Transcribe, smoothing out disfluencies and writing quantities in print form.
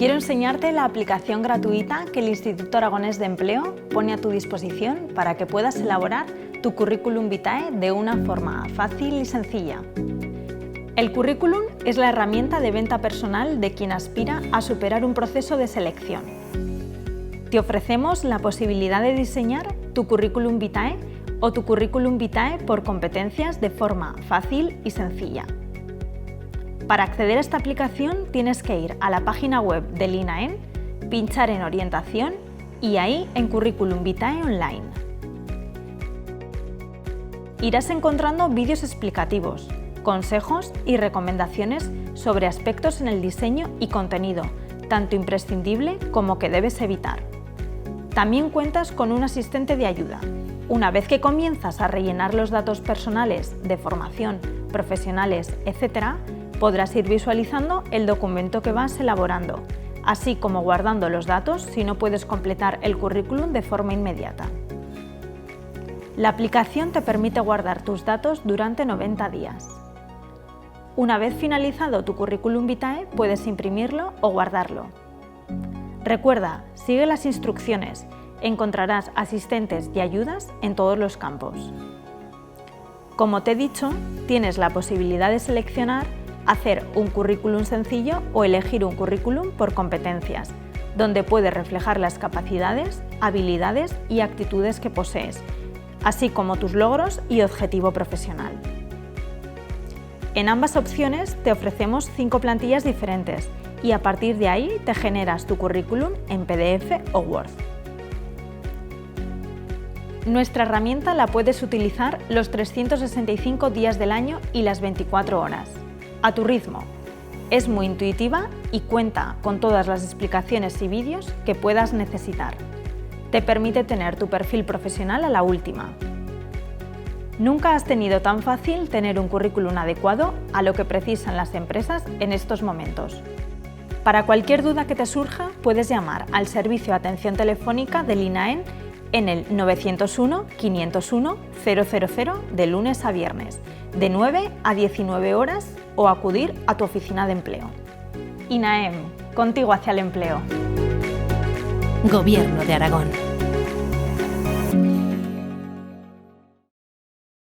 Quiero enseñarte la aplicación gratuita que el Instituto Aragonés de Empleo pone a tu disposición para que puedas elaborar tu currículum vitae de una forma fácil y sencilla. El currículum es la herramienta de venta personal de quien aspira a superar un proceso de selección. Te ofrecemos la posibilidad de diseñar tu currículum vitae o tu currículum vitae por competencias de forma fácil y sencilla. Para acceder a esta aplicación tienes que ir a la página web del INAEM, pinchar en Orientación y ahí en Currículum Vitae Online. Irás encontrando vídeos explicativos, consejos y recomendaciones sobre aspectos en el diseño y contenido, tanto imprescindible como que debes evitar. También cuentas con un asistente de ayuda. Una vez que comienzas a rellenar los datos personales de formación, profesionales, etc., podrás ir visualizando el documento que vas elaborando, así como guardando los datos si no puedes completar el currículum de forma inmediata. La aplicación te permite guardar tus datos durante 90 días. Una vez finalizado tu currículum vitae, puedes imprimirlo o guardarlo. Recuerda, sigue las instrucciones, encontrarás asistentes y ayudas en todos los campos. Como te he dicho, tienes la posibilidad de seleccionar hacer un currículum sencillo o elegir un currículum por competencias, donde puedes reflejar las capacidades, habilidades y actitudes que posees, así como tus logros y objetivo profesional. En ambas opciones te ofrecemos 5 plantillas diferentes y a partir de ahí te generas tu currículum en PDF o Word. Nuestra herramienta la puedes utilizar los 365 días del año y las 24 horas. A tu ritmo. Es muy intuitiva y cuenta con todas las explicaciones y vídeos que puedas necesitar. Te permite tener tu perfil profesional a la última. Nunca has tenido tan fácil tener un currículum adecuado a lo que precisan las empresas en estos momentos. Para cualquier duda que te surja, puedes llamar al servicio de atención telefónica del INAEM en el 901 501 000 de lunes a viernes, de 9 a 19 horas o acudir a tu oficina de empleo. INAEM, contigo hacia el empleo. Gobierno de Aragón.